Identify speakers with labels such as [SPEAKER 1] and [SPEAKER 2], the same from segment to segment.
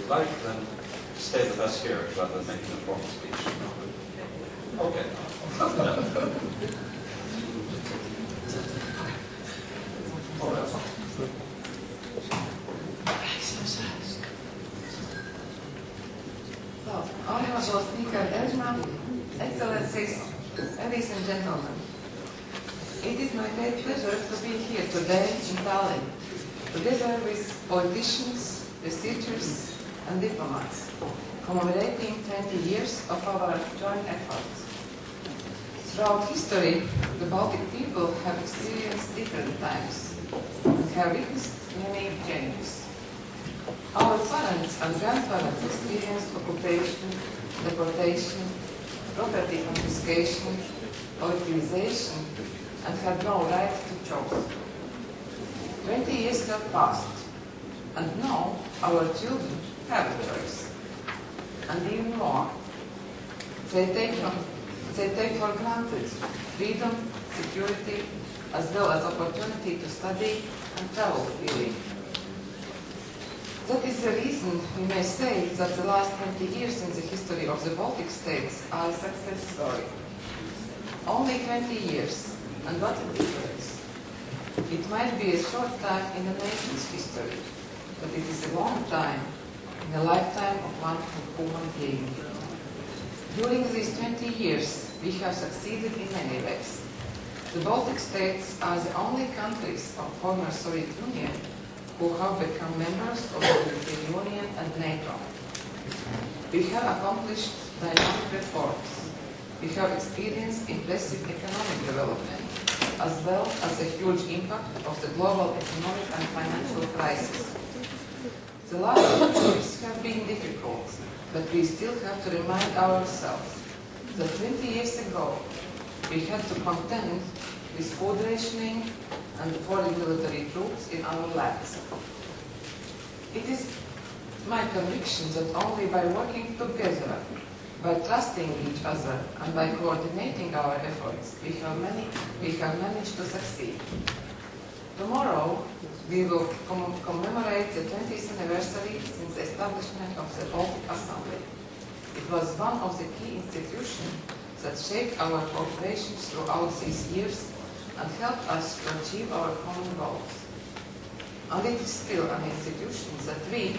[SPEAKER 1] you'd like, then stay with us here rather than making a formal speech. Okay.
[SPEAKER 2] So, Honorable Speaker Ergma, Excellencies, ladies and gentlemen, it is my great pleasure to be here today in Tallinn, together with politicians, researchers and diplomats, commemorating 20 years of our joint efforts. Throughout history, the Baltic people have experienced different times and have witnessed many changes. Our parents and grandparents experienced occupation, deportation, property confiscation, collectivization, and had no right to choose. 20 years have passed, and now our children have a choice. And even more, they take for granted freedom, security, as well as opportunity to study and travel freely. That is the reason we may say that the last 20 years in the history of the Baltic states are a success story. Only 20 years, and what a difference. It might be a short time in a nation's history, but it is a long time in a lifetime of one human being. During these 20 years, we have succeeded in many ways. The Baltic states are the only countries of former Soviet Union who have become members of the European Union and NATO. We have accomplished dynamic reforms. We have experienced impressive economic development, as well as the huge impact of the global economic and financial crisis. The last years have been difficult, but we still have to remind ourselves that 20 years ago we had to contend with food rationing and foreign military troops in our lands. It is my conviction that only by working together, by trusting each other, and by coordinating our efforts, we have managed to succeed. Tomorrow, we will commemorate the 20th anniversary since the establishment of the Baltic Assembly. It was one of the key institutions that shaped our cooperation throughout these years and helped us to achieve our common goals. And it is still an institution that we,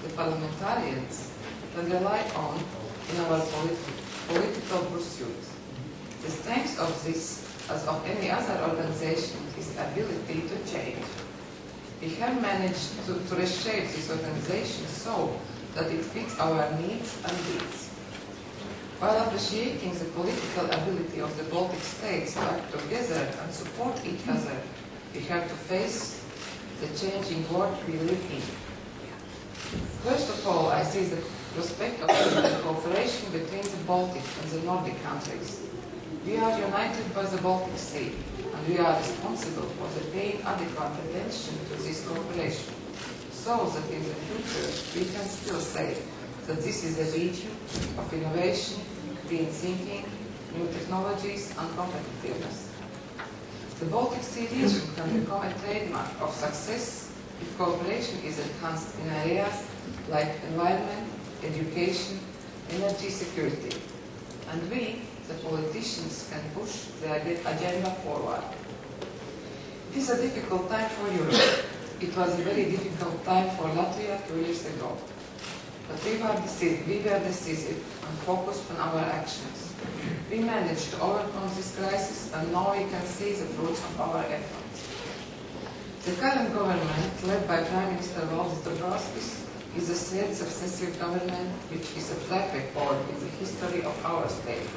[SPEAKER 2] the parliamentarians, can rely on in our political pursuit. The strength of this, as of any other organization, is ability to change. We have managed to reshape this organization so that it fits our needs and needs. While appreciating the political ability of the Baltic states to act together and support each other, we have to face the changing world we live in. First of all, I see the prospect of the cooperation between the Baltic and the Nordic countries. We are united by the Baltic Sea, and we are responsible for paying adequate attention to this cooperation, so that in the future we can still say that this is a region of innovation, green thinking, new technologies and competitiveness. The Baltic Sea region can become a trademark of success if cooperation is enhanced in areas like environment, education, energy security. And we, the politicians, can push the agenda forward. It is a difficult time for Europe. It was a very difficult time for Latvia 2 years ago. But we were decisive and focused on our actions. We managed to overcome this crisis, and now we can see the fruits of our efforts. The current government, led by Prime Minister Valdis Dombrovskis, is a third successive government which is a track record in the history of our state.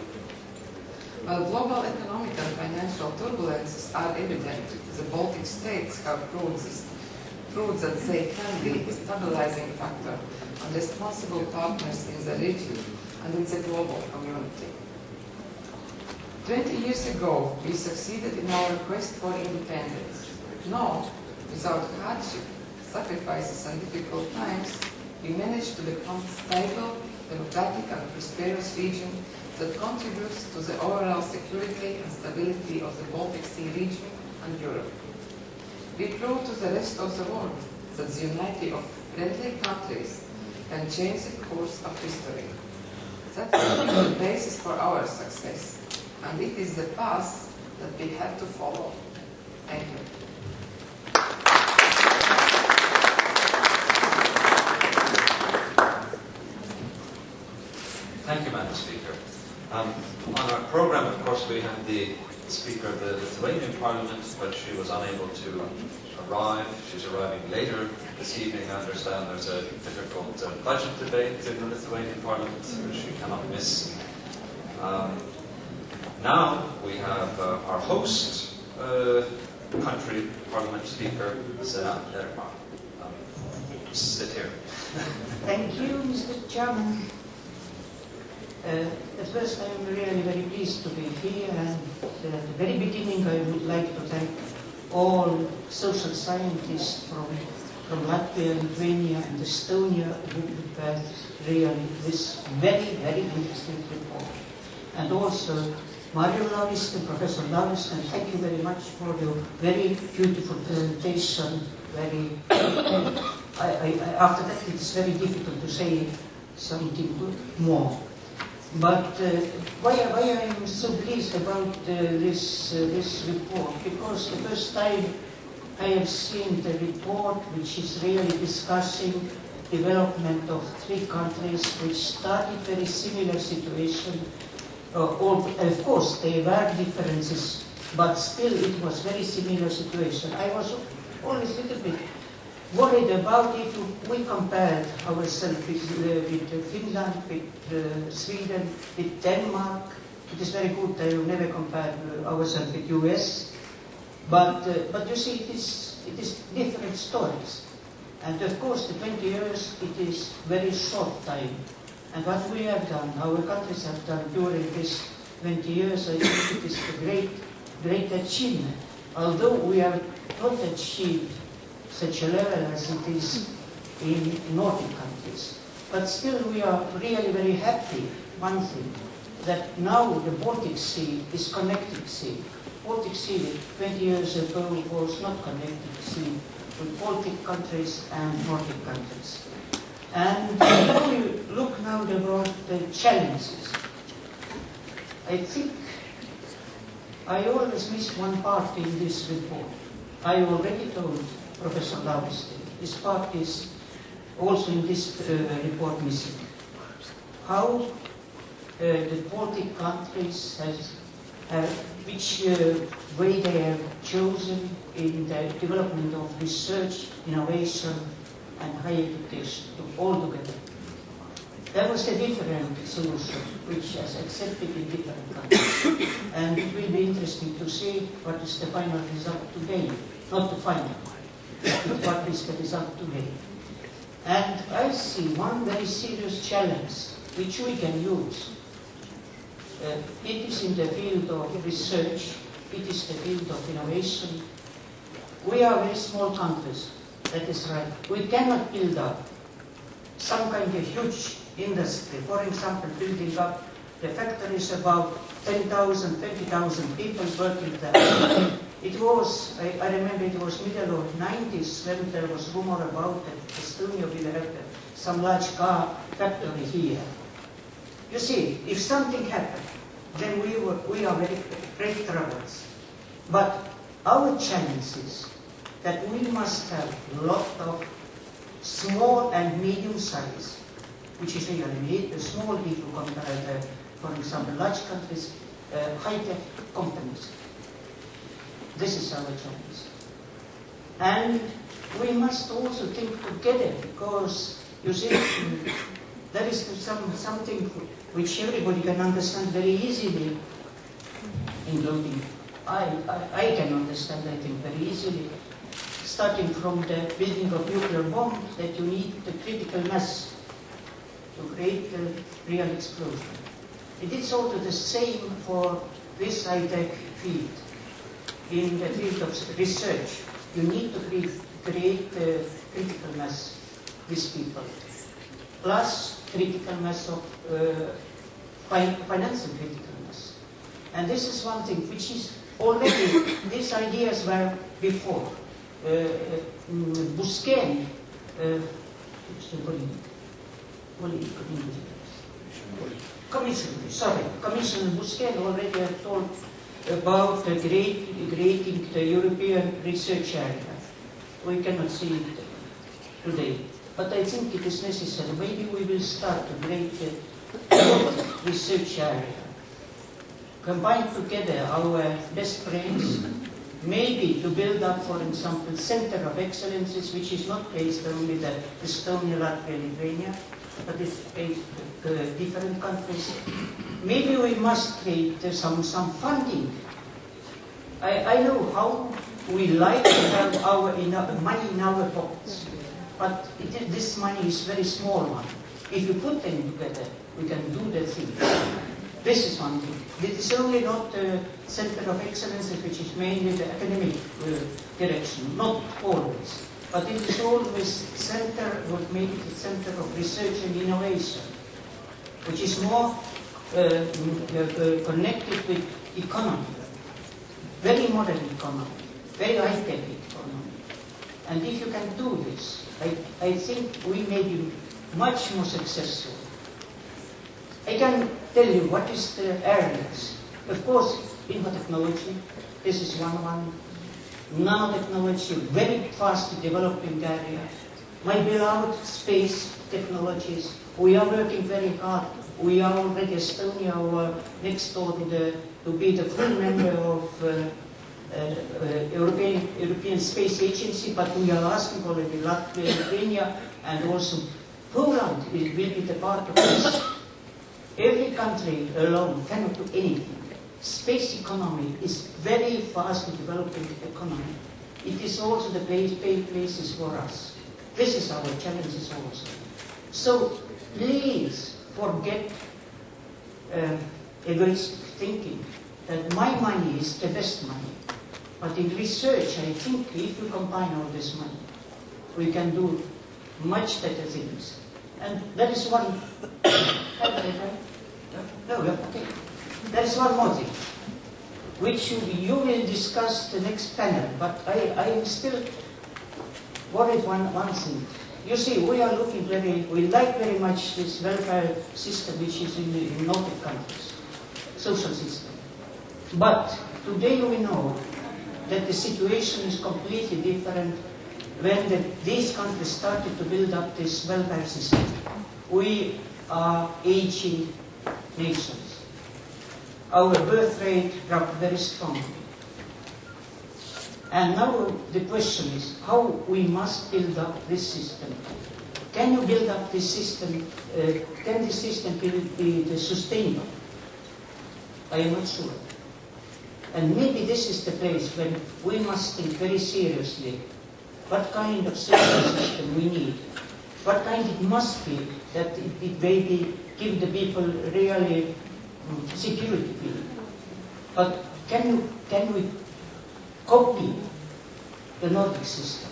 [SPEAKER 2] While global economic and financial turbulences are evident, the Baltic states have proved that they can be a stabilizing factor and responsible partners in the region and in the global community. 20 years ago, we succeeded in our quest for independence. Now, without hardship, sacrifices and difficult times, we managed to become a stable, democratic and prosperous region that contributes to the overall security and stability of the Baltic Sea region and Europe. We prove to the rest of the world that the unity of friendly countries can change the course of history. That will be the basis for our success, and it is the path that we have to follow. Thank you.
[SPEAKER 1] Thank you, Madam Speaker. On our programme, of course, we had the Speaker of the Lithuanian Parliament, but she was unable to arrive. She's arriving later this evening. I understand there's a difficult budget debate in the Lithuanian Parliament, which she cannot miss. Now we have our host country Parliament Speaker, Ergma. Sit here.
[SPEAKER 3] Thank you, Mr. Chairman. At first, I am really very pleased to be here, and at the very beginning, I would like to thank all social scientists from Latvia, Lithuania, and Estonia who prepared really this very, very interesting report. And also, Marju Lauristin, Professor Lauristin, thank you very much for your very beautiful presentation. After that, it's very difficult to say something more. But why I am so pleased about this report? Because the first time I have seen the report which is really discussing development of three countries which started very similar situation. Of course, there were differences, but still it was very similar situation. I was always a little bit worried about if we compared ourselves with Finland, with Sweden, with Denmark. It is very good that you never compare ourselves with US, but you see it is different stories. And of course, the 20 years it is very short time. And what we have done, our countries have done during this 20 years, I think it is a great achievement. Although we have not achieved such a level as it is in Nordic countries. But still we are really very happy, one thing, that now the Baltic Sea is connected sea. Baltic Sea 20 years ago was not connected sea with Baltic countries and Nordic countries. And when we look now about the challenges, I think I always miss one part in this report. I already told Professor Lauristin, this part is also in this report missing. How the Baltic countries which way they have chosen in the development of research, innovation, and higher education all together. There was a different solution which is accepted in different countries. And it will be interesting to see what is the final result today. Not the final, but what is the result today. And I see one very serious challenge which we can use. It is in the field of research, it is the field of innovation. We are very small countries, that is right. We cannot build up some kind of huge industry. For example, building up the factories about 10,000, 20,000 people working there. It was, I remember it was middle of 90s when there was rumor about that Estonia will have some large car factory here. You see, if something happened, then we are very great troubles. But our challenge is that we must have a lot of small and medium size, which is really small if you compare, for example, large countries, high-tech companies. This is our challenge. And we must also think together, because, you see, there is something which everybody can understand very easily, including I can understand, I think, very easily, starting from the building of nuclear bomb, that you need the critical mass to create the real explosion. It is also the same for this high-tech field. In the field of research, you need to create the critical mass, these people, plus critical mass of financial critical mass. And this is one thing which is already, these ideas were before. Commissioner Busquet already have told about creating the European research area. We cannot see it today, but I think it is necessary. Maybe we will start to create a research area, combine together our best brains, maybe to build up, for example, center of excellences, which is not based only the Estonia, Latvia, Lithuania, but it's based in different countries. Maybe we must create some funding. I know how we like to have our money in our pockets, but this money is very small one. If you put them together, we can do the thing. This is one thing. This is only not the center of excellence, which is mainly the academic direction, not always. But it is always center, what made it the center of research and innovation, which is more connected with economy, very modern economy, very high-tech economy. And if you can do this, I think we may be much more successful. I can tell you what is the areas. Of course, infotechnology, this is one. Nanotechnology, very fast developing area. My beloved space technologies, we are working very hard. We are already Estonia, next door to be the full member of European Space Agency, but we are asking already Latvia, Lithuania, and also Poland will be the part of this. Every country alone cannot do anything. Space economy is very fast developing economy. It is also the places for us. This is our challenges also. So please forget egoistic thinking that my money is the best money. But in research, I think if you combine all this money, we can do much better things. And that is one. No, okay. There is one more thing, which you will discuss the next panel. But I am still worried one thing. You see, we are looking we like very much this welfare system which is in the Nordic countries, social system. But today we know that the situation is completely different when these countries started to build up this welfare system. We are aging nations. Our birth rate dropped very strongly. And now the question is how we must build up this system. Can you build up this system? Can this system be sustainable? I am not sure. And maybe this is the place when we must think very seriously what kind of social system we need, what kind it must be that it may give the people really security. But can we copy the Nordic system?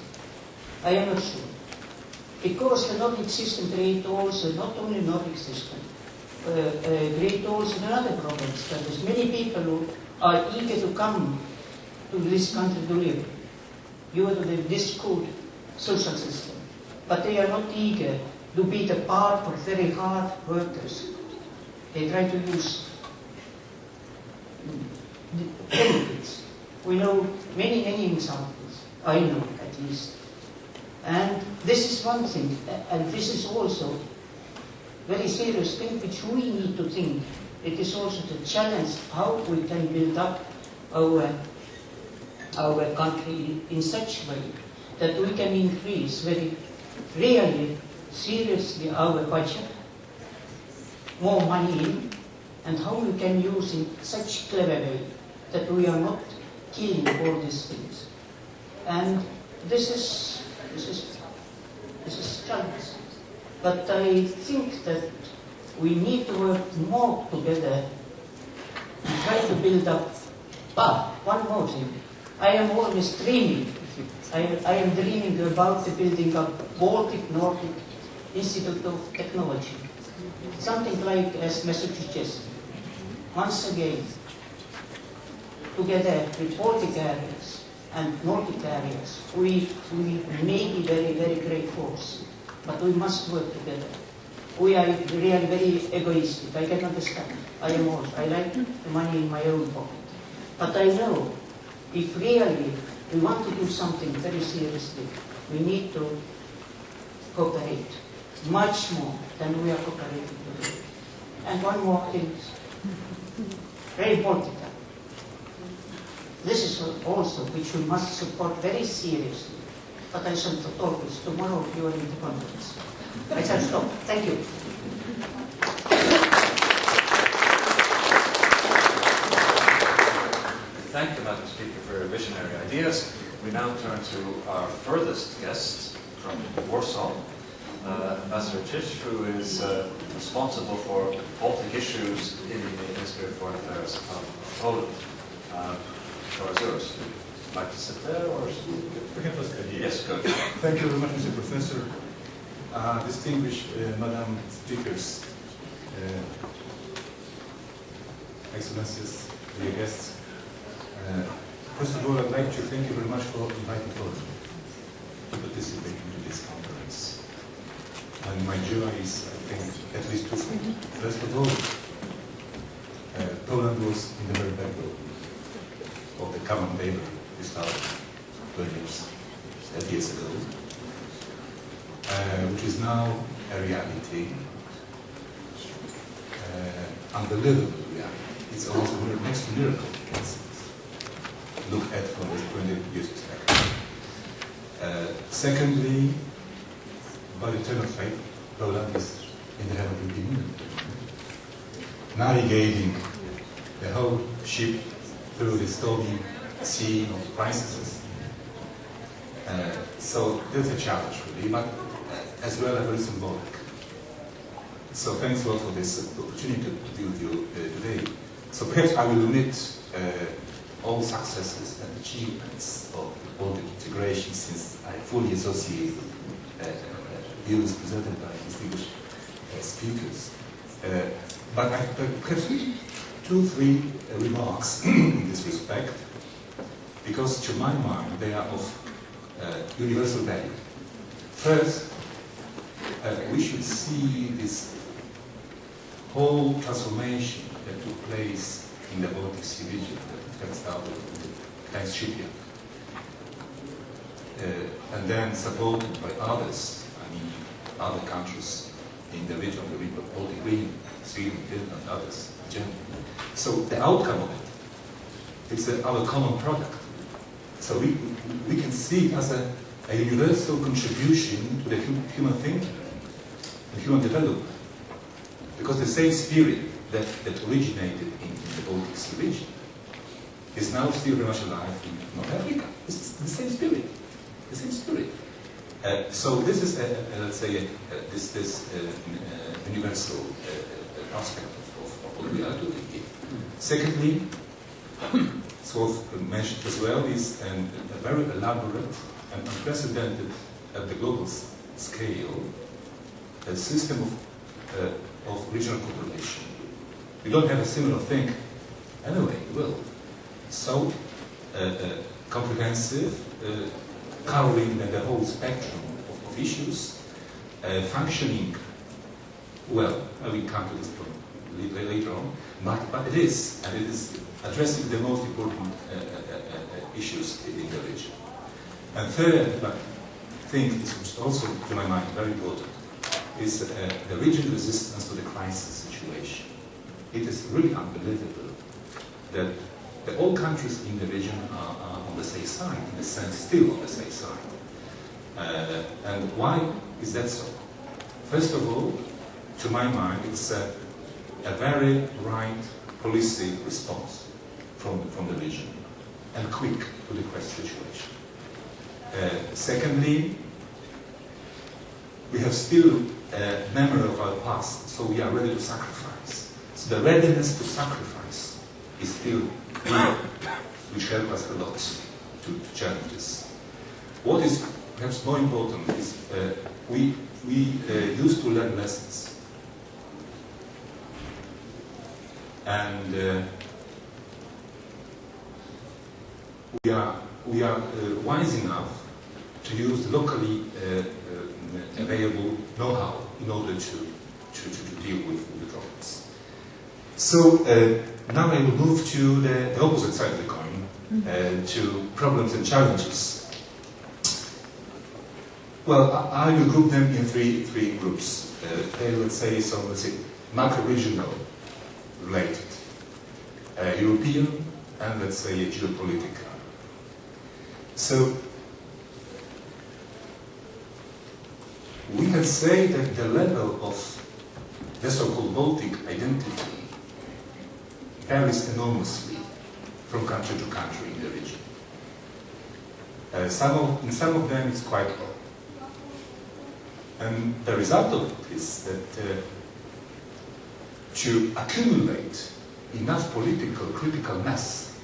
[SPEAKER 3] I am not sure. Because the Nordic system creates also not only Nordic system, creates also another problems. That is, many people who are eager to come to this country to live, due to this good social system. But they are not eager to be the part of very hard workers. They try to use the benefits. We know many examples. I know at least. And this is one thing. And this is also very serious thing which we need to think. It is also the challenge how we can build up our country in such way that we can increase very really seriously our budget, more money in, and how we can use in such clever way that we are not killing all these things. And this is challenge. But I think that we need to work more together and try to build up. One more thing. I am always dreaming. I am dreaming about the building of Baltic Nordic Institute of Technology. Something like as Massachusetts. Once again, together with Baltic areas and Nordic areas, we may be very great force, but we must work together. we are really very egoistic. I can understand. I am also. I like the money in my own pocket. But I know if really we want to do something very seriously, we need to cooperate much more than we are cooperating today. And one more thing, very important. This is also which we must support very seriously. But I shall talk this tomorrow during the conference. I shall stop. Thank you.
[SPEAKER 1] Thank you, Madam Speaker, for your visionary ideas. We now turn to our furthest guest from Warsaw, Ambassador Czyz, who is responsible for Baltic issues in the Ministry of Foreign Affairs of Poland. Floor is yours. Would you like to sit there, or? Yes, good.
[SPEAKER 4] Thank you very much, Mr. Professor. Distinguished Madam Speakers, Excellencies, dear guests. First of all, I'd like to thank you very much for inviting Poland to participate in this conference. And my joy is, I think, at least twofold. First of all, Poland was in the very backbone of the common paper we started 30 years ago, which is now a reality, unbelievable reality. It's almost next to miracle. Look at from this 20 years perspective. Secondly, by the turn of fate, Poland is in the heavenly Union, navigating the whole ship through the stormy sea of crises. So there's a challenge really, but as well as very symbolic. So thanks a lot for this opportunity to be with you today. So perhaps I will omit all successes and achievements of Baltic integration, since I fully associate views presented by distinguished speakers. But I perhaps 2-3 remarks in this respect, because to my mind they are of universal value. First, we should see this whole transformation that took place in the Baltic Sea region, that started with the Gdańsk shipyard, and then supported by others, I mean other countries in the region, the Baltic region, Sweden, Finland, others, Germany. So the outcome of it, it's our common product. So we can see it as a universal contribution to the human thinking and human development, because the same spirit that originated in the Baltic Sea region is now still very much alive in North Africa. It's the same spirit, the same spirit. So this is, let's say, this universal aspect of what we are doing here. Secondly, it's worth mentioned as well, is a very elaborate and unprecedented at the global scale a system of regional cooperation. We don't have a similar thing anyway, well. So comprehensive, covering the whole spectrum of issues, functioning well. I will come to this later on, but it is, and it is addressing the most important issues in the region. And third, but I think this is also, to my mind, very important, is the regional resistance to the crisis situation. It is really unbelievable that all countries in the region are on the safe side, in a sense, still on the safe side. And why is that so? First of all, to my mind, it's a very right policy response from the region, and quick to the crisis situation. Secondly, we have still a memory of our past, so we are ready to sacrifice. So the readiness to sacrifice is still here, which helps us a lot to challenges. What is perhaps more important is we used to learn lessons. And we are wise enough to use locally available know-how in order to to deal with the problems. So now I will move to the opposite side of the coin, to problems and challenges. Well, I will group them in three groups. Let's say macro-regional related, European, and let's say geopolitical. So we can say that the level of the so-called Baltic identity varies enormously from country to country in the region. In some of them it's quite low. And the result of it is that to accumulate enough political critical mass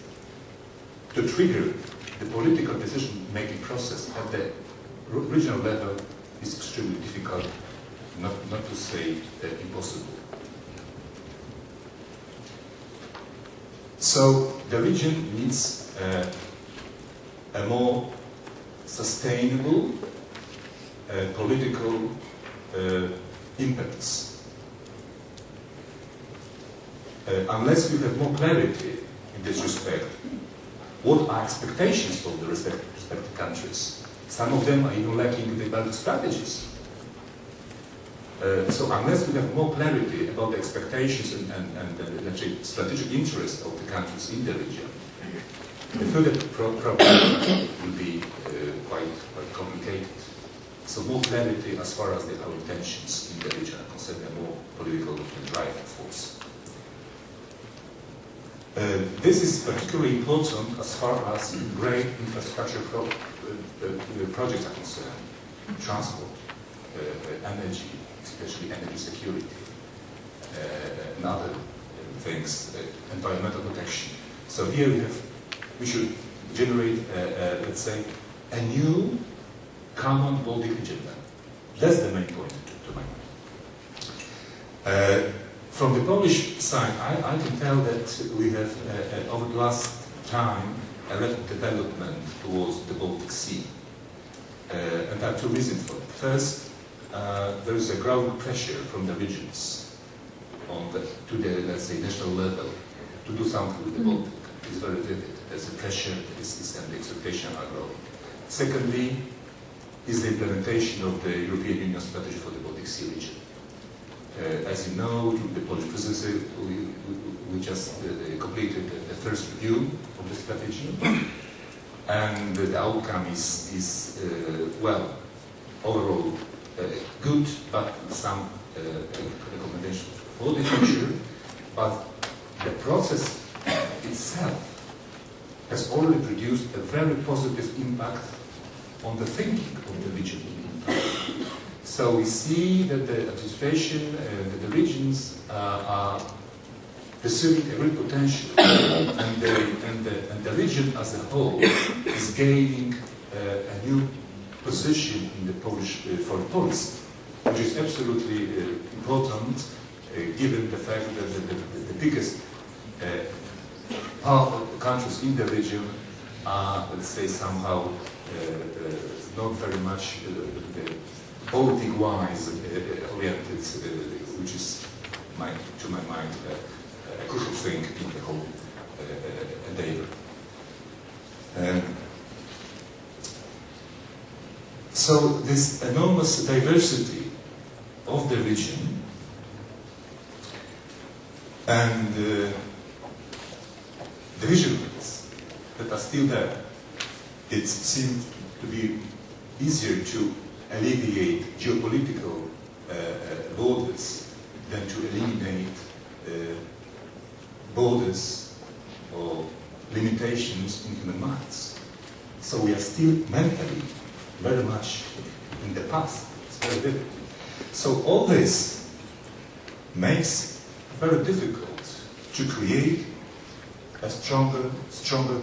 [SPEAKER 4] to trigger the political decision-making process at the regional level is extremely difficult, not to say impossible. So the region needs a more sustainable political impetus. Unless we have more clarity in this respect, what are expectations of the respective countries? Some of them are even lacking the Baltic strategies. So unless we have more clarity about the expectations and the strategic interest of the countries in the region, the further problem will be quite complicated. So more clarity as far as our intentions in the region are concerned, a more political driving force. This is particularly important as far as great infrastructure projects are concerned, transport, energy, especially energy security, and other things, environmental protection. So here we should generate, let's say, a new common Baltic agenda. That's the main point to my mind. From the Polish side, I can tell that we have, over the last time, a lot of development towards the Baltic Sea. And there are two reasons for it. First, there is a growing pressure from the regions to the, let's say, national level to do something with the Baltic. It's very vivid. There's a pressure, and the expectations are growing. Secondly, is the implementation of the European Union strategy for the Baltic Sea region. As you know, during the Polish presidency, we just completed the first review of the strategy, and the outcome is well, overall good, but some recommendations for the future. But the process itself has already produced a very positive impact on the thinking of the region. So we see that the administration, that the regions are pursuing a real potential, and the region as a whole is gaining a new position in the Polish foreign policy, which is absolutely important, given the fact that the biggest part of the countries in the region are, let's say, somehow not very much Baltic-wise oriented, which is, to my mind, a crucial thing in the whole endeavor. So this enormous diversity of the region and the divisions that are still there, it seems to be easier to alleviate geopolitical borders than to eliminate borders or limitations in human minds. So we are still mentally very much in the past. It's very vivid. So all this makes it very difficult to create a stronger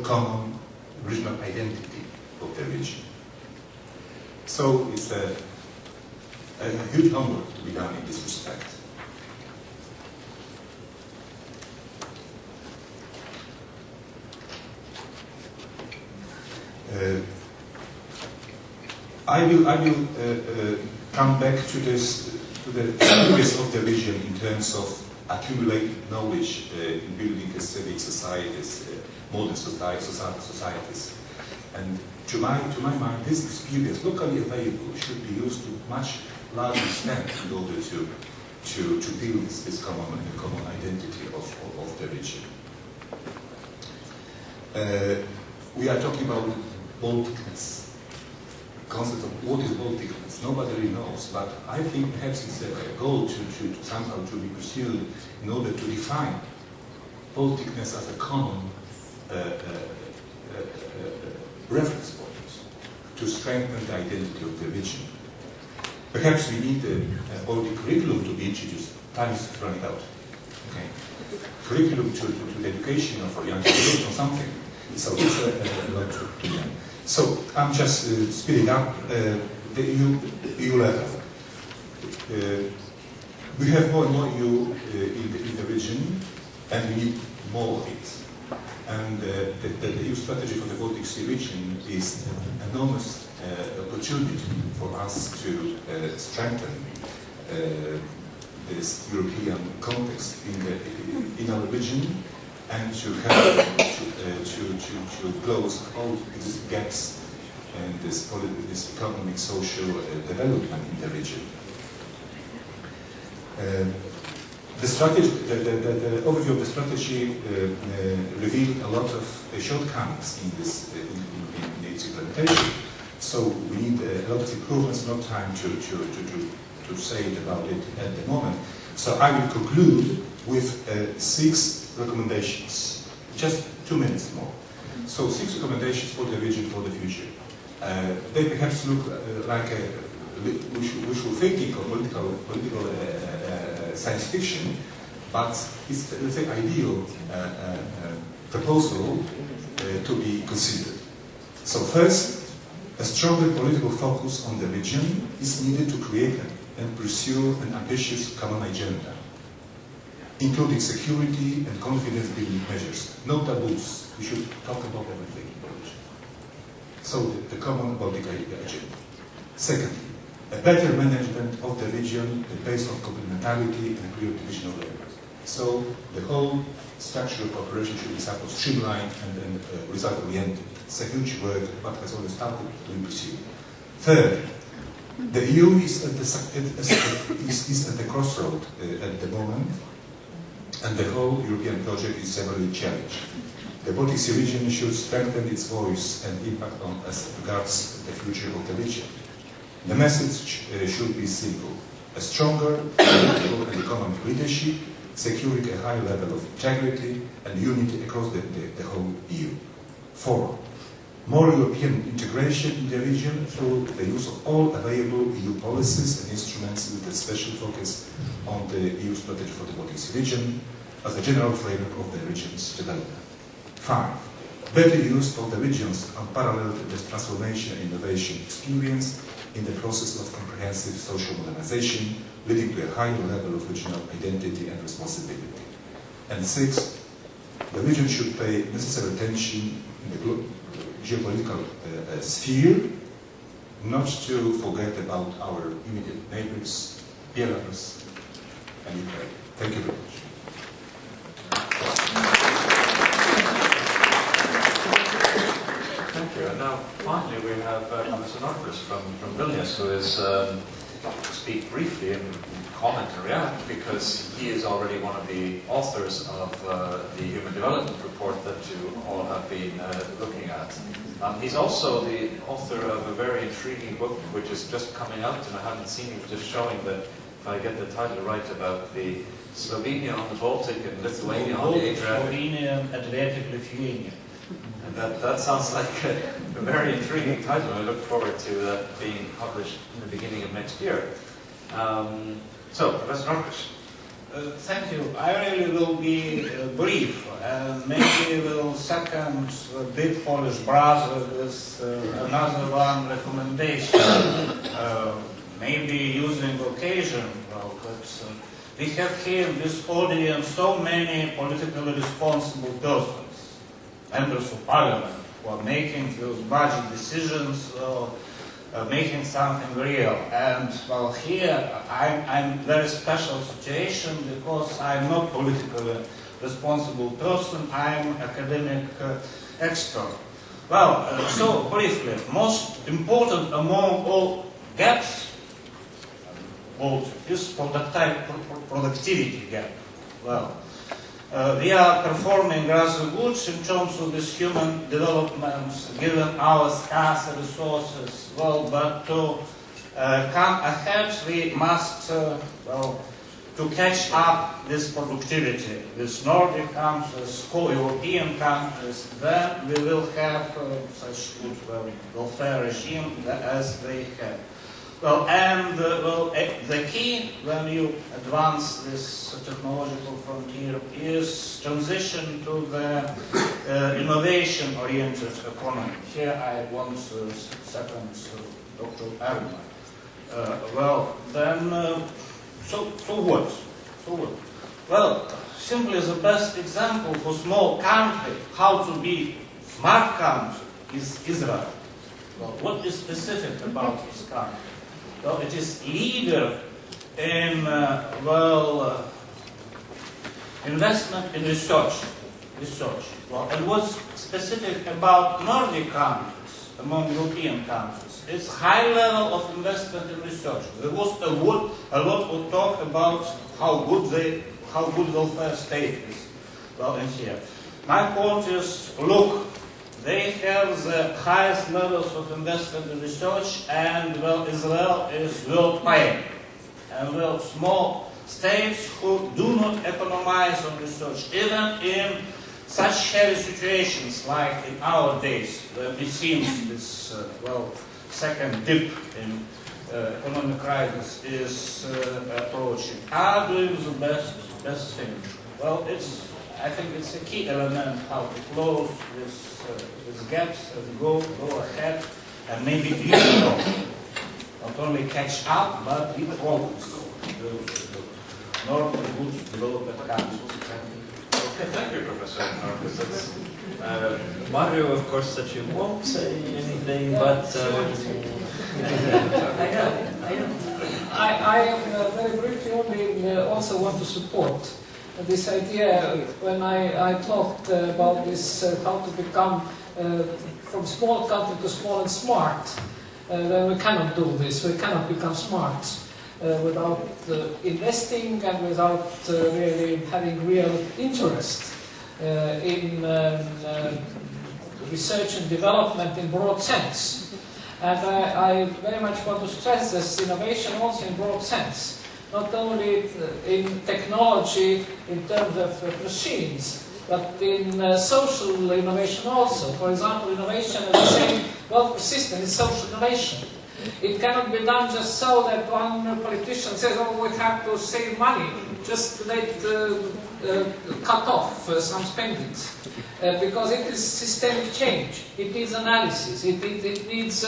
[SPEAKER 4] common regional identity of the region. So it's a huge homework to be done in this respect. I will come back to this to the progress of the region in terms of accumulated knowledge in building a civic societies, modern societies. And to my mind, this experience, locally available, should be used to much larger extent in order to build this common identity of the region. We are talking about Balticness. Concept of what is Balticness, nobody really knows, but I think perhaps it's a goal to somehow to be pursued in order to define Balticness as a common reference point to strengthen the identity of the region. Perhaps we need a Baltic curriculum to be introduced. Time is running out. Okay. Curriculum to the education or for young generation or something. So it's a lot to do. So I'm just speeding up the EU level. We have more and more EU in the region, and we need more of it. And the EU strategy for the Baltic Sea region is an enormous opportunity for us to strengthen this European context in our region, and to help to close all these gaps and this economic, social development in the region. The strategy, the overview of the strategy revealed a lot of shortcomings in its implementation. So we need a lot of improvements. Not time to say about it at the moment. So I will conclude with 6 recommendations. Just 2 minutes more. So 6 recommendations for the region for the future. They perhaps look like a wishful thinking or political science fiction, but it's, let's say, ideal proposal to be considered. So first, a stronger political focus on the region is needed to create and pursue an ambitious common agenda, including security and confidence-building measures. No taboos. We should talk about everything in the region. So the common Baltic agenda. Secondly, a better management of the region based on complementarity and clear division of labor. So the whole structure of cooperation should be somehow streamlined and result-oriented. It's a huge work, but has already started to be pursued. Third, the EU is at the crossroad at the moment, and the whole European project is severely challenged. The Baltic Sea region should strengthen its voice and impact on as regards the future of the region. The message should be simple: a stronger political and economic leadership, securing a high level of integrity and unity across the whole EU. 4. More European integration in the region through the use of all available EU policies and instruments with a special focus on the EU strategy for the Baltic Sea region as a general framework of the region's development. 5. Better use of the region's unparalleled transformation and innovation experience in the process of comprehensive social modernization, leading to a higher level of regional identity and responsibility. And 6. The region should pay necessary attention in the geopolitical sphere, not to forget about our immediate neighbors, Belarus and Ukraine. Thank you very much.
[SPEAKER 1] Thank you. And now, finally, we have Mr. Norkus from Vilnius, who is speak briefly and comment and react, because he is already one of the authors of the Human Development Report that you all have been looking at. He's also the author of a very intriguing book which is just coming out, and I haven't seen it, just showing that, if I get the title right, about the Slovenia on the Baltic and Lithuania on the Adriatic.
[SPEAKER 5] Slovenia and Adriatic Lithuania.
[SPEAKER 1] And that sounds like a very intriguing title. I look forward to that being published in the beginning of next year. So, Professor Norkus.
[SPEAKER 5] Thank you. I really will be brief, and maybe will second a big Polish brother with another one recommendation. Maybe using occasion, but we have here in this audience so many politically responsible persons, members of parliament, who are making those budget decisions making something real. And well, here I'm very special situation because I'm not politically responsible person. I'm academic expert. Well, so briefly, most important among all gaps is productivity gap. Well, we are performing rather good in terms of this human development, given our scarce resources. Well, but to come ahead, we must, to catch up this productivity with Nordic countries, co-European countries, then we will have such good welfare regime as they have. Well, and the key when you advance this technological frontier is transition to the innovation-oriented economy. Here I want to second Dr. Ergma. So what? Well, simply the best example for small country how to be smart country is Israel. Well, what is specific about this country? Well, it is leader in investment in research. Well, and what's specific about Nordic countries among European countries? It's high level of investment in research. There was a lot of talk about how good welfare state is. Well, in here, my point is, look. They have the highest levels of investment in research, and well, Israel is world pioneer. And well, small states who do not economize on research, even in such heavy situations like in our days, where it seems this second dip in economic crisis is approaching, are doing the best thing. Well, I think it's a key element how to close these gaps and go ahead and maybe even not only catch up but even progress the normal good development countries.
[SPEAKER 1] Okay, thank you, Professor Norkus. Marju, of course, that you won't say anything, but
[SPEAKER 6] I very briefly only also want to support this idea. When I talked about this, how to become from small country to small and smart, then we cannot do this. We cannot become smart without investing and without really having real interest in research and development in broad sense. And I very much want to stress this innovation also in broad sense. Not only in technology in terms of machines, but in social innovation also. For example, innovation as the same welfare system is social innovation. It cannot be done just so that one politician says, oh, we have to save money, just cut off some spendings. Because it is systemic change, it needs analysis, it needs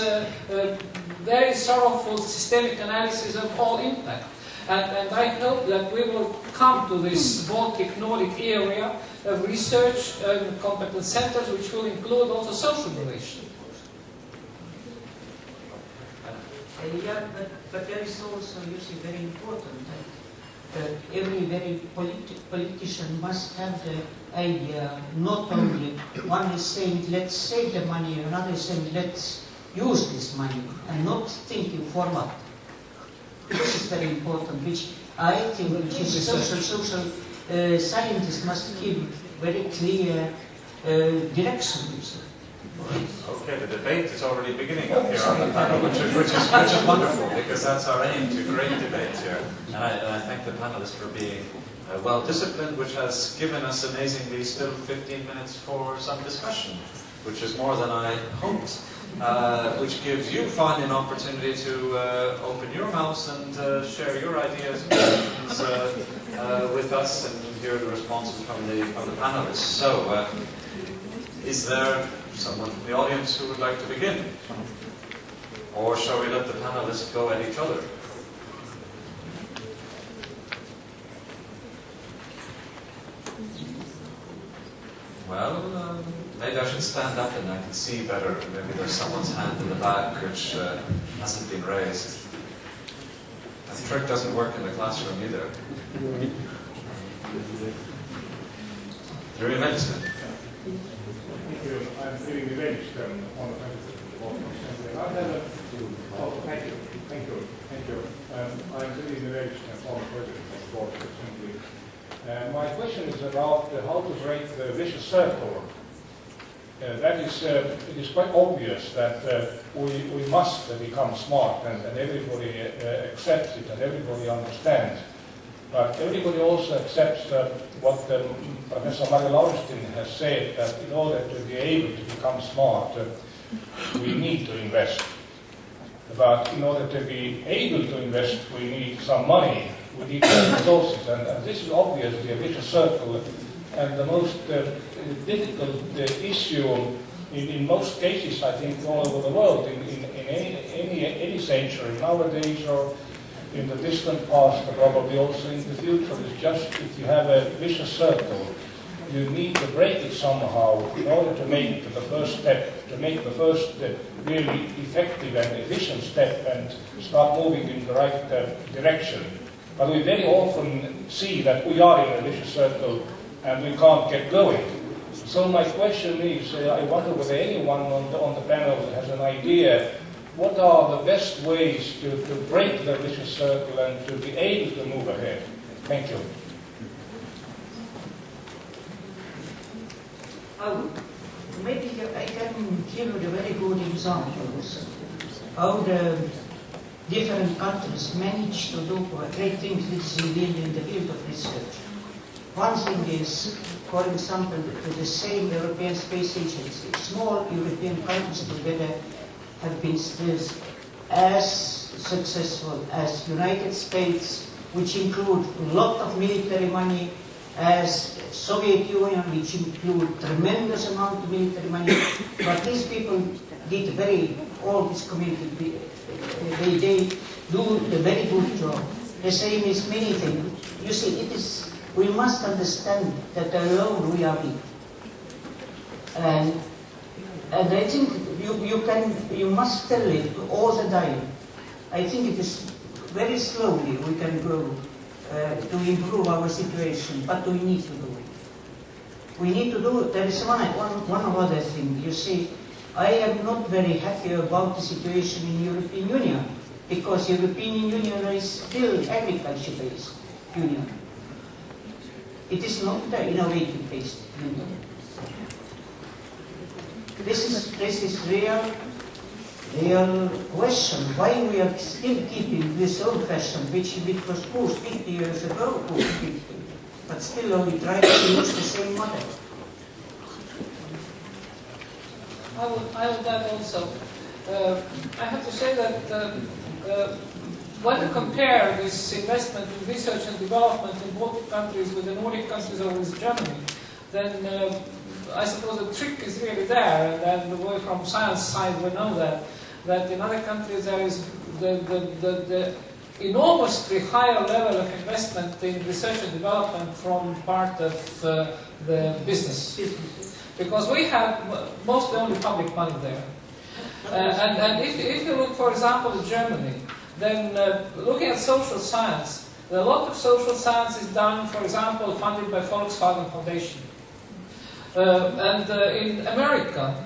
[SPEAKER 6] very sorrowful systemic analysis of all impact. And I hope that we will come to this Baltic Nordic area of research and competence centers, which will include also social innovation.
[SPEAKER 3] Yeah, but there is also, you see, very important that every politician must have the idea, not only one is saying let's save the money, another is saying let's use this money, and not thinking forward. This is very important, which I think which is social scientists must give very clear direction.
[SPEAKER 1] Okay, the debate is already beginning up here on the panel, which is wonderful, because that's our aim, to create debate here. And I thank the panelists for being well disciplined, which has given us amazingly still 15 minutes for some discussion, which is more than I hoped. Which gives you finally an opportunity to open your mouths and share your ideas and questions with us, and hear the responses from the panelists. So, is there someone from the audience who would like to begin? Or shall we let the panelists go at each other? Well, maybe I should stand up and I can see better. Maybe there's someone's hand in the back which hasn't been raised. That trick doesn't work in the classroom either. You're medicine.
[SPEAKER 7] I'm feeling revenged on the thank you. I'm feeling revenged on the president of the board. My question is about how to break the vicious circle. That is, it is quite obvious that we must become smart, and everybody accepts it, and everybody understands. But everybody also accepts what Professor Marju Lauristin has said, that in order to be able to become smart, we need to invest. But in order to be able to invest, we need some money, we need some resources, and this is obviously a vicious circle. And the most difficult issue in most cases, I think, all over the world, in any century, nowadays or in the distant past, but probably also in the future, is just if you have a vicious circle, you need to break it somehow in order to make the first step, to make the first really effective and efficient step and start moving in the right direction. But we very often see that we are in a vicious circle and we can't get going. So my question is, I wonder whether anyone on the panel has an idea, what are the best ways to break the vicious circle and to be able to move ahead? Thank you.
[SPEAKER 3] Maybe I can give you the very good examples how the different countries manage to do great things in the field of research. One thing is, for example, the same European Space Agency. Small European countries together have been as successful as United States, which include a lot of military money, as Soviet Union, which include tremendous amount of military money. But these people did all this community, they do a very good job. The same is many things. You see, we must understand that alone we are weak. And I think you must tell it all the time. I think it is very slowly we can go to improve our situation, but we need to do it. We need to do it. There is one other thing. You see, I am not very happy about the situation in European Union, because European Union is still agriculture-based union. It is not the innovative-based union. This is real question. Why we are still keeping this old fashion, which was pushed 50 years ago, but still only trying to use the same model.
[SPEAKER 6] I would add also. I have to say that when you compare this investment in research and development in Baltic countries with the Nordic countries or with Germany, then I suppose the trick is really there. And then from science side we know that in other countries there is the enormously higher level of investment in research and development from part of the business. Because we have mostly only public money there. And if you look, for example, at Germany, then looking at social science, a lot of social science is done, for example, funded by Volkswagen Foundation. And in America,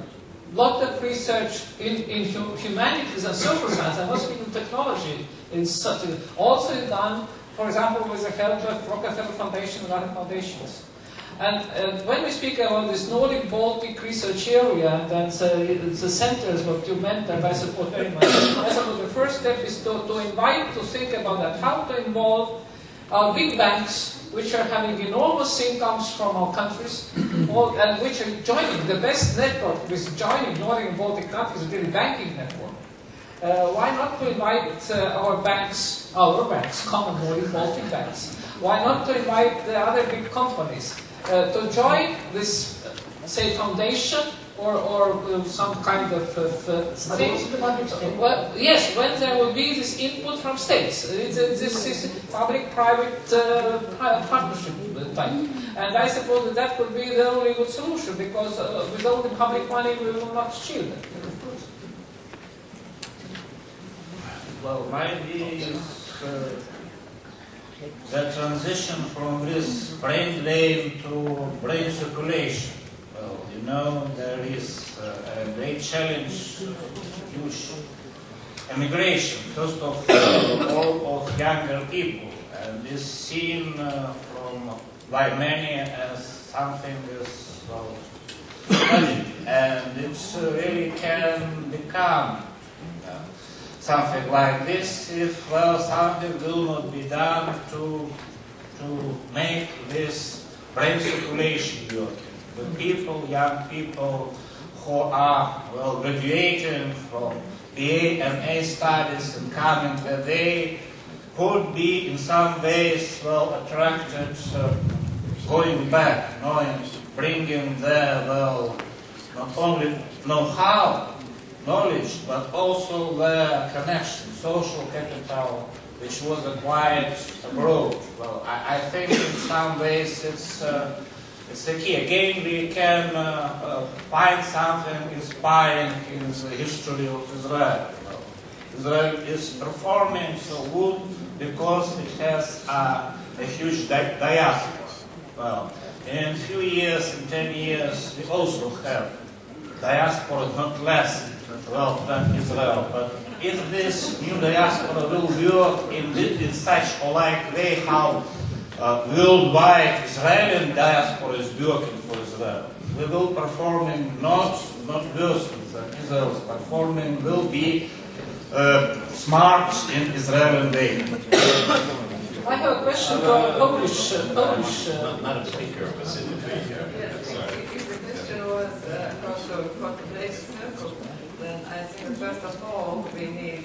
[SPEAKER 6] a lot of research in humanities and social science, and also in technology, also is done, for example, with the help of Rockefeller Foundation and other foundations. And when we speak about this Nordic Baltic research area, and the centers what you mentioned, I support very much. I suppose the first step is to invite to think about that, how to involve our big banks, which are having enormous incomes from our countries, and which are joining the best network with joining Nordic and Baltic countries, really banking network. Why not to invite our banks, common Nordic Baltic banks? Why not to invite the other big companies to join this, say, foundation or some kind of thing. Well, yes, when there will be this input from states. This is public-private partnership type. And I suppose that would be the only good solution, because without the public money we will not achieve that.
[SPEAKER 5] Well, my view is the transition from this brain drain to brain circulation. Well, you know, there is a great challenge, huge emigration, first of all of younger people, and is seen by many as something is tragic, and it really can become something like this if something will not be done to make this brain circulation working. The people, young people who are graduating from BA and A studies and coming, they could be in some ways attracted going back, bringing their not only know-how, knowledge, but also their connection, social capital, which was acquired abroad. Well, I think in some ways it's the key. Again, we can find something inspiring in the history of Israel. Well, Israel is performing so good because it has a huge diaspora. Well, in a few years, in 10 years, we also have diaspora, not less than Israel. But if this new diaspora will work in such a like way how worldwide Israeli diaspora is working for Israel, we will performing not worse than Israel's performing, will be smart in Israeli way.
[SPEAKER 6] I have a question to Polish.
[SPEAKER 1] Madam Speaker, specifically here.
[SPEAKER 2] Yes, if the question was also what makes circle, then I think first of all we need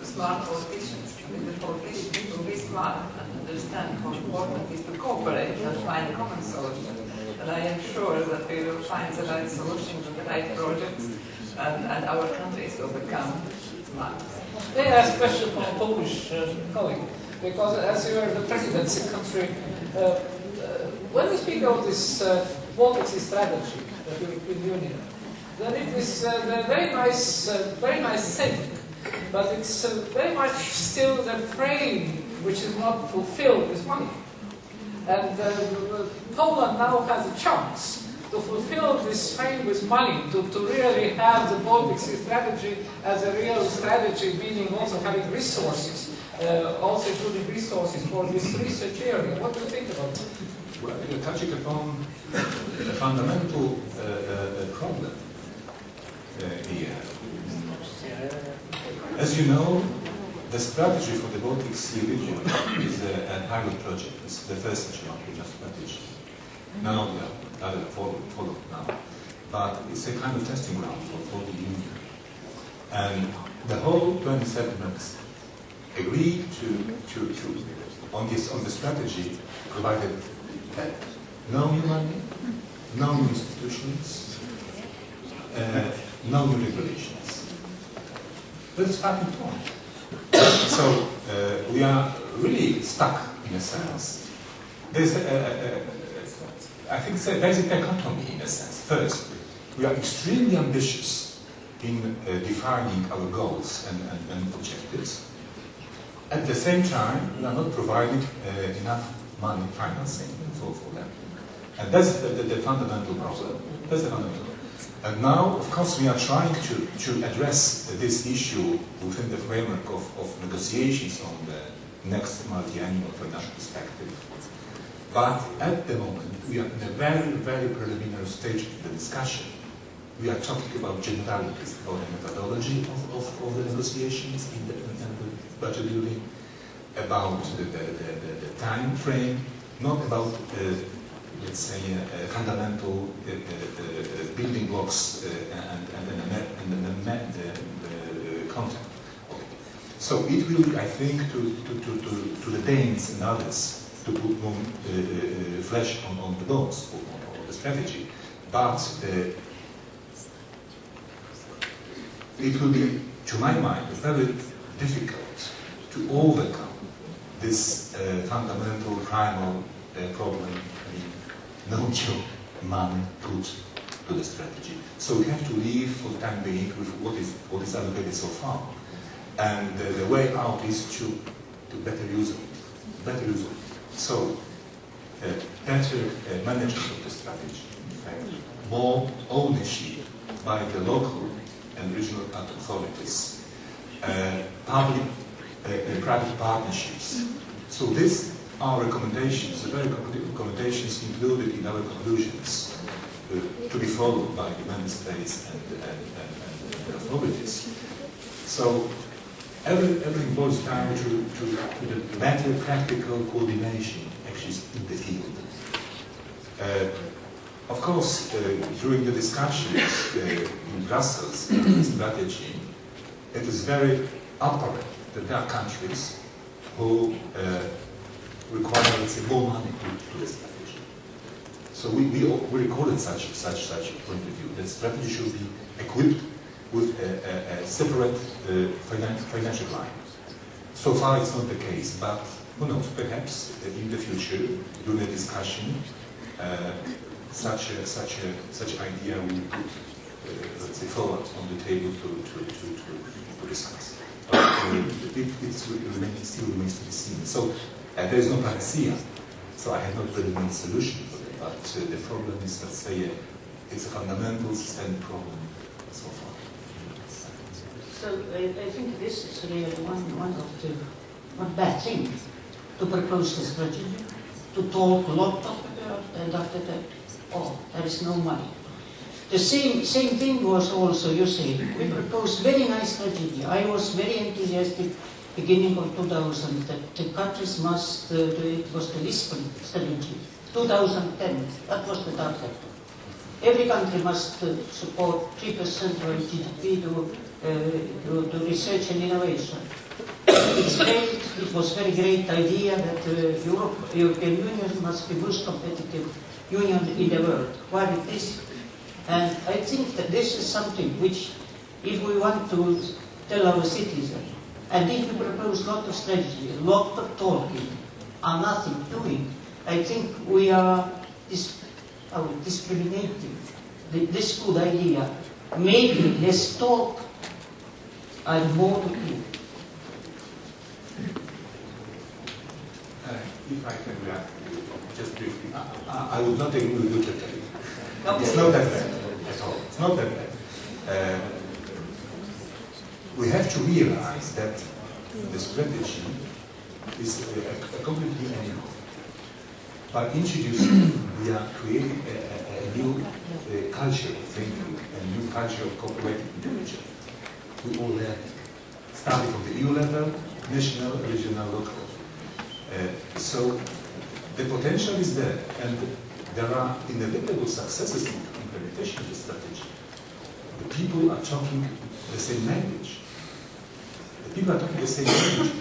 [SPEAKER 2] smart politicians. We need the politicians to be smart and understand how important it is to cooperate and find common solutions. And I am sure that we will find the right solutions and the right projects, and our countries will become smart.
[SPEAKER 6] May I ask a question from a Polish colleague? Because as you are the presidency country, when we speak of this Baltic strategy, the European Union, then it is a very nice thing, but it's very much still the frame which is not fulfilled with money. And Poland now has a chance to fulfill this frame with money, to really have the Baltic strategy as a real strategy, meaning also having resources. Also including resources for this research area. What do you think about that?
[SPEAKER 4] Well, you're touching upon a fundamental problem here. As you know, the strategy for the Baltic Sea region is a pilot project. It's the first strategy. Now the other follow now. But it's a kind of testing ground for the Union. And the whole 27 members agreed on the strategy, provided no new money, no new institutions, no new regulations. That's a starting point. So we are really stuck in a sense. There's I think it's a basic dichotomy in a sense. First, we are extremely ambitious in defining our goals and objectives. At the same time, we are not providing enough money, financing for them. And that's the fundamental problem. That's the fundamental problem. And now, of course, we are trying to address this issue within the framework of negotiations on the next multi-annual financial perspective. But at the moment, we are in a very, very preliminary stage of the discussion. We are talking about generalities, about the methodology of the negotiations in the budget building, about the time frame, not about, let's say, fundamental building blocks and the content. Okay. So it will be, I think, to the Danes and others to put more flesh on the bones of the strategy. But it will be, to my mind, very difficult to overcome this fundamental primal problem. I mean, no job, money put to the strategy. So we have to live for the time being with what is allocated so far. And the way out is to better use it. Better use it. So, better management of the strategy, in fact, more ownership by the local and regional authorities, public-private partnerships. So these are recommendations, the very recommendations included in our conclusions, to be followed by the member states and the authorities. So everything boils down to the better practical coordination actually in the field. Of course, during the discussions in Brussels on the strategy, it is very apparent that there are countries who require, let's say, more money to the strategy. So we recorded such a point of view. That strategy should be equipped with a separate financial line. So far, it's not the case, but who knows? Perhaps in the future, during the discussion, such idea will be put, let's say, forward on the table to discuss. It still remains to be seen. So there is no panacea. So I have not really made a solution for it. But the problem is, let's say, it's a fundamental systemic problem so far.
[SPEAKER 3] So I think this is really one of the not bad thing to propose the strategy, to talk a lot of about, and after that, oh, there is no money. The same thing was also, you say, we proposed very nice strategy. I was very enthusiastic beginning of 2000 that the countries must do it. Was the Lisbon strategy, 2010, that was the target. Every country must support 3% of GDP to research and innovation. It's great, it was a very great idea that European Union must be the most competitive union in the world. Why it is? And I think that this is something which, if we want to tell our citizens, and if we propose a lot of strategy, a lot of talking, and nothing doing, I think we are discriminating this good idea. Maybe less talk and more to do.
[SPEAKER 4] If I can react just briefly, I would not agree with you totally.
[SPEAKER 3] Okay.
[SPEAKER 4] It's not that bad at all. It's not that bad. We have to realize that the strategy is a completely new animal. By introducing, we are creating a new culture of thinking, a new culture of cooperative intelligence. We all learn, starting from the EU level, national, regional, local. So the potential is there, and there are inevitable successes in implementation of the strategy. The people are talking the same language. The people are talking the same language.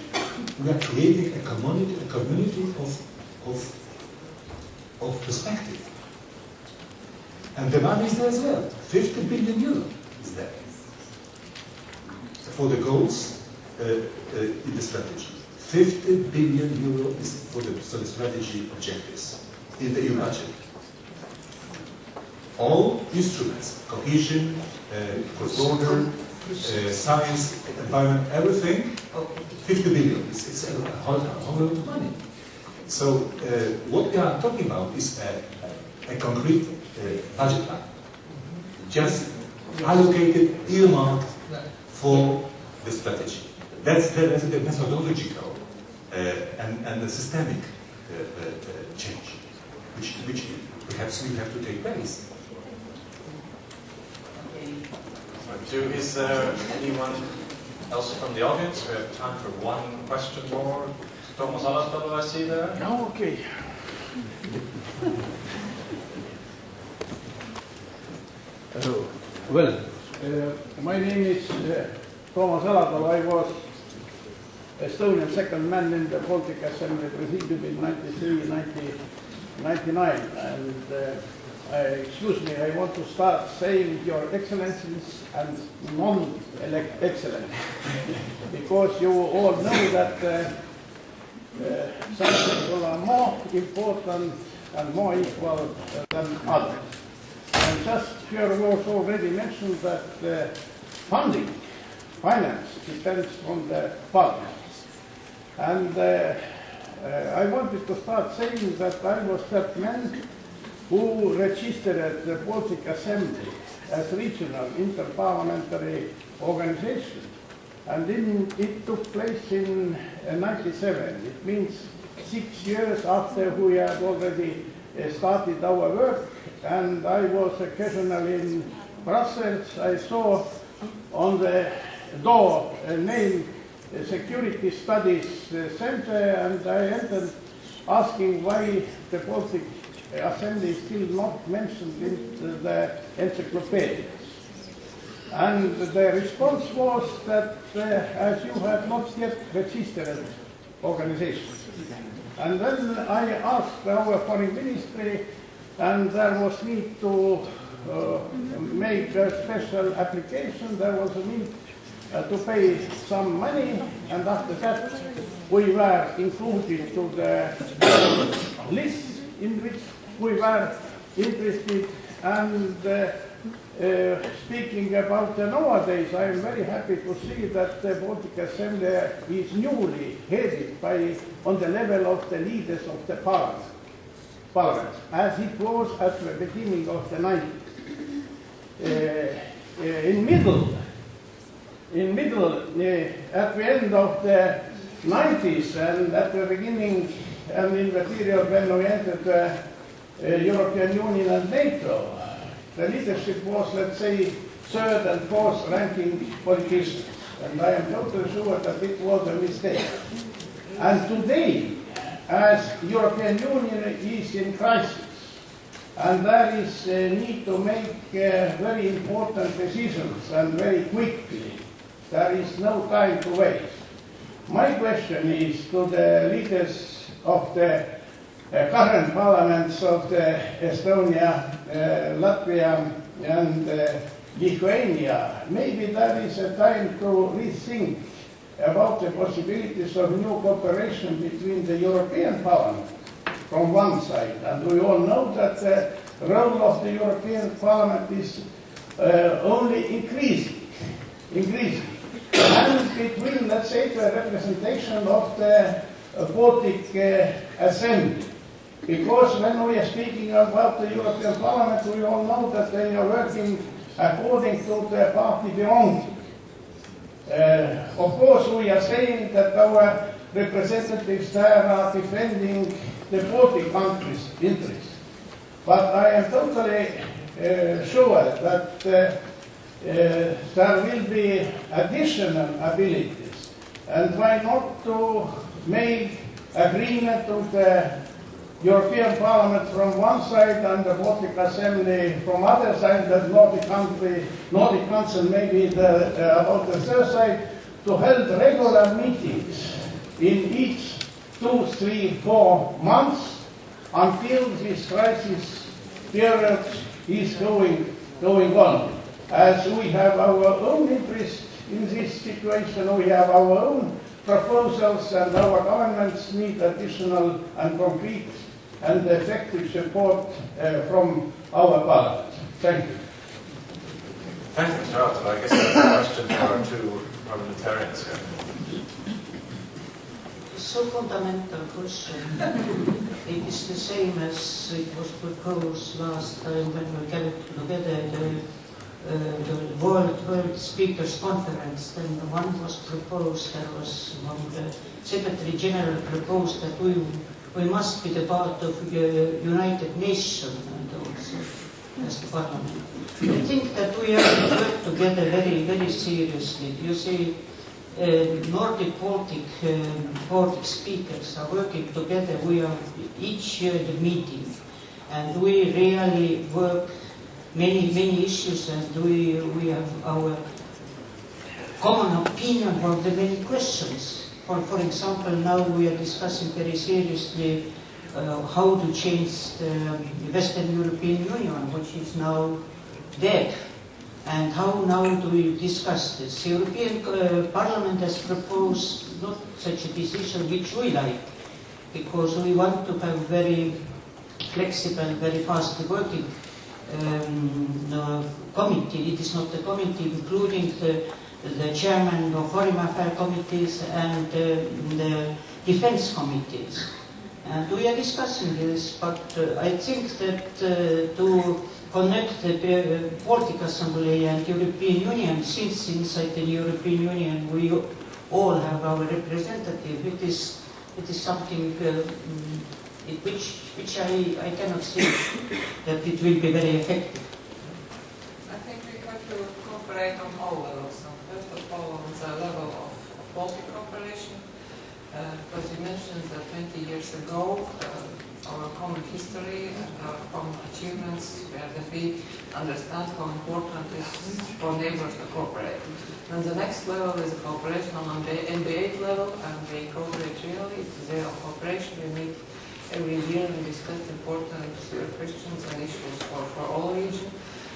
[SPEAKER 4] We are creating a community of perspective. And the money is there as well. 50 billion euro is there for the goals in the strategy. 50 billion euro is for the strategy objectives in the EU budget. All instruments, cohesion, cross-border, science, environment, everything, 50 billion. It's a whole lot of money. So what we are talking about is a concrete budget line, just allocated, earmarked for the strategy. That's the methodological and the systemic change, which perhaps will have to take place.
[SPEAKER 1] Is there anyone else from the audience? We have time for one question more. Thomas Alatalo, I see there.
[SPEAKER 8] Oh, okay. My name is Thomas Alatalo. I was Estonian second man in the Baltic Assembly, proceeded in 93, 99, and excuse me, I want to start saying Your Excellencies and non-excellent, because you all know that some people are more important and more equal than others. And just here was already mentioned that finance depends on the parliament. And I wanted to start saying that I was that man who registered at the Baltic Assembly as regional interparliamentary organization. And it took place in 97. It means 6 years after we had already started our work. And I was occasionally in Brussels. I saw on the door a name, Security Studies Center, and I entered asking why the Baltic Assembly is still not mentioned in the encyclopedias. And the response was that as you have not yet registered organization. And then I asked our foreign ministry, and there was need to make a special application. There was a need to pay some money, and after that we were included to the list in which we were interested. And speaking about nowadays, I am very happy to see that the Baltic Assembly is newly headed by, on the level of the leaders of the parliament, as it was at the beginning of the 90s. At the end of the 90s and at the beginning and in the period when we entered the European Union and NATO, the leadership was, let's say, third and fourth ranking politicians. And I am totally sure that it was a mistake. And today, as European Union is in crisis, and there is a need to make very important decisions and very quickly, there is no time to waste. My question is to the leaders of the current parliaments of the Estonia, Latvia and Lithuania. Maybe there is a time to rethink about the possibilities of new cooperation between the European Parliament from one side, and we all know that the role of the European Parliament is only increasing. And between, let's say, the representation of the Baltic Assembly. Because when we are speaking about the European Parliament, we all know that they are working according to the party belonging. Of course, we are saying that our representatives there are defending the Baltic countries' interests. But I am totally sure that there will be additional abilities. And why not to make agreement with the European Parliament from one side and the Baltic Assembly from other side, that Nordic Council maybe about the third side, to hold regular meetings in each 2, 3, 4 months until this crisis period is going on. As we have our own interest in this situation, we have our own proposals, and our governments need additional and concrete and effective support from our parliament. Thank you.
[SPEAKER 1] Thank you, Mr. Arthur. I guess that's a question for our two parliamentarians here.
[SPEAKER 3] So fundamental question. It is the same as it was proposed last time when we gathered together the World Speakers Conference. Then one was proposed, there was one, the Secretary General proposed that we must be the part of the United Nations and also as the Parliament. I think that we have to work together very, very seriously. You see, Nordic Baltic speakers are working together. We are each year the meeting, and we really work many issues, and we have our common opinion on the many questions. For example, now we are discussing very seriously how to change the Western European Union, which is now dead. And how now do we discuss this? The European Parliament has proposed not such a decision which we like, because we want to have very flexible, very fast working committee. It is not a committee including the chairman of foreign affairs committees and the defense committees. And we are discussing this, but I think that to connect the Baltic Assembly and European Union, since inside the European Union we all have our representative, it is something which I cannot see that it will be very effective.
[SPEAKER 2] I think we have to cooperate on all levels. So first of all, on the level of Baltic cooperation, because you mentioned that 20 years ago, our common history and our common achievements, where that we understand how important it is for neighbors to cooperate. And the next level is a cooperation on NBA level, and we cooperate really. It's zero cooperation. We meet every year and discuss important questions and issues for all regions.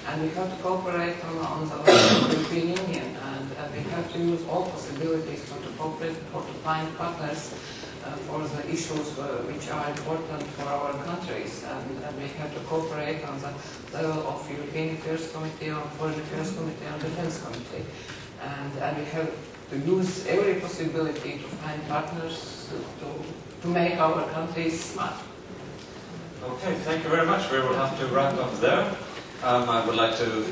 [SPEAKER 2] And we have to cooperate on the level of the European Union, and we have to use all possibilities to cooperate, to find partners for the issues which are important for our countries. And we have to cooperate on the level of European Affairs Committee, on Foreign Affairs Committee, on Defense Committee. And we have to use every possibility to find partners to make our countries smart.
[SPEAKER 1] Okay, thank you very much. We will have to wrap up there. I would like to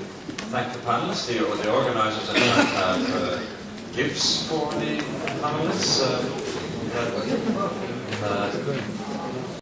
[SPEAKER 1] thank the panelists, the organizers, and have gifts for the panelists.